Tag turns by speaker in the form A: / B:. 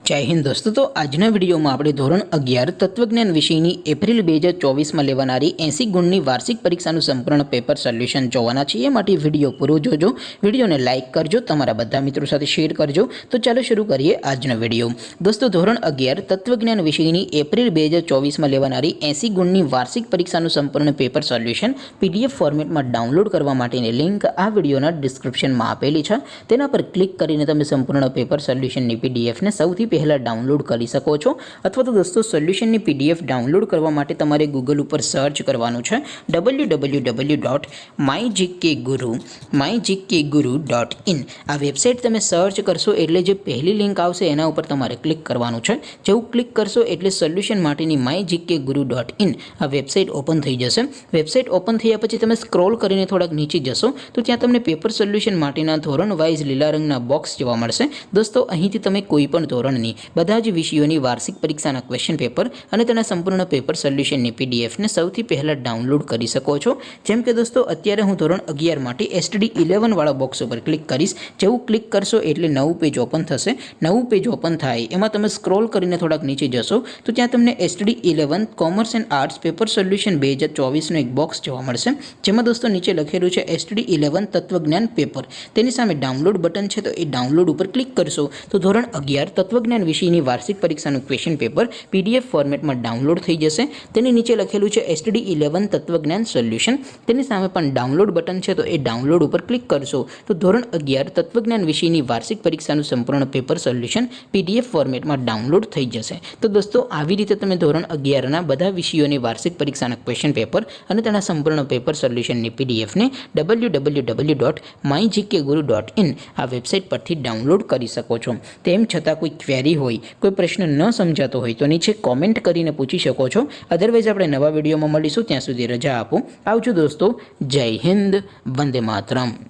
A: जय हिंद दोस्तों। तो आजना वीडियो में આપણે ધોરણ 11 તત્વજ્ઞાન વિષયની એપ્રિલ 2024 લેવાનારી 80 ગુણની વાર્ષિક પરીક્ષાનું સંપૂર્ણ પેપર સોલ્યુશન જોવાના છે। એ માટે વિડિયો પૂરો જોજો, વિડિયોને લાઈક કરજો, તમારા બધા મિત્રો સાથે શેર કરજો। તો ચાલો શરૂ કરીએ આજનો વિડિયો। દોસ્તો ધોરણ 11 તત્વજ્ઞાન વિષયની એપ્રિલ 2024 લેવાનારી 80 ગુણની વાર્ષિક પરીક્ષાનું સંપૂર્ણ પેપર સોલ્યુશન પીડીએફ ફોર્મેટમાં ડાઉનલોડ કરવા માટેની લિંક આ વિડિયોના ડિસ્ક્રિપ્શનમાં આપેલી છે। તેના પર ક્લિક કરીને તમે સંપૂર્ણ પેપર સોલ્યુશનની પીડીએફને સૌથી પહેલા ડાઉનલોડ કરી શકો છો। અથવા તો દોસ્તો સોલ્યુશનની પીડીએફ ડાઉનલોડ કરવા માટે તમારે ગૂગલ ઉપર સર્ચ કરવાનું છે www.mygkguru.in। આ વેબસાઇટ તમે સર્ચ કરશો એટલે જે પહેલી લિંક આવશે એના ઉપર તમારે ક્લિક કરવાનું છે। જેવું ક્લિક કરશો એટલે સોલ્યુશન માટેની mygkguru.in આ વેબસાઇટ ઓપન થઈ જશે। વેબસાઇટ ઓપન થયા પછી તમે સ્ક્રોલ કરીને થોડાક નીચે જશો તો ત્યાં તમને પેપર સોલ્યુશન માટેના ધોરણ વાઇઝ લીલા રંગના બોક્સ જોવા મળશે। દોસ્તો અહીંથી તમે કોઈ પણ ધોરણની બધા જ વિષયોની વાર્ષિક પરીક્ષાના ક્વેશ્ચન પેપર અને તેના સંપૂર્ણ પેપર સોલ્યુશનની પીડીએફને સૌથી પહેલા ડાઉનલોડ કરી શકો છો। જેમ કે દોસ્તો અત્યારે હું ધોરણ 11 માટે STD 11 વાળા બોક્સ ઉપર ક્લિક કરીશ। જેવું ક્લિક કરશો એટલે નવું પેજ ઓપન થશે। નવું પેજ ઓપન થાય એમાં તમે સ્ક્રોલ કરીને થોડાક નીચે જશો તો ત્યાં તમને STD 11 commerce and arts paper solution 2024નું એક બોક્સ જોવા મળશે। જેમાં દોસ્તો નીચે લખેલું છે STD 11 તત્વજ્ઞાન પેપર। તેની સામે ડાઉનલોડ બટન છે, તો એ ડાઉનલોડ ઉપર ક્લિક કરશો તો ધોરણ 11 તત્વજ્ઞાન વિષયની વાર્ષિક પરીક્ષાનું ક્વેશ્ચન પેપર પીડીએફ ફોર્મેટમાં ડાઉનલોડ થઈ જશે। તેની નીચે લખેલું છે STD 11 તત્વજ્ઞાન સોલ્યુશન। તેની સામે પણ ડાઉનલોડ બટન છે, તો એ ડાઉનલોડ ઉપર ક્લિક કરશો તો ધોરણ 11 તત્વજ્ઞાન વિષયની વાર્ષિક પરીક્ષાનું સંપૂર્ણ પેપર સોલ્યુશન પીડીએફ ફોર્મેટમાં ડાઉનલોડ થઈ જશે। તો દોસ્તો આવી રીતે તમે ધોરણ 11ના બધા વિષયોની વાર્ષિક પરીક્ષાના ક્વેશ્ચન પેપર અને તેના સંપૂર્ણ પેપર સોલ્યુશનની પીડીએફને www.mygkguru.in આ વેબસાઇટ પરથી ડાઉનલોડ કરી શકો છો। તેમ છતાં કોઈ ક્વેરી હોય, કોઈ પ્રશ્ન ન સમજાતો હોય તો નીચે કોમેન્ટ કરીને પૂછી શકો છો। અધરવાઇઝ આપણે નવા વિડીયોમાં મળીશું, ત્યાં સુધી રજા આપો। આવજો દોસ્તો, જય હિન્દ, વંદે માતરમ।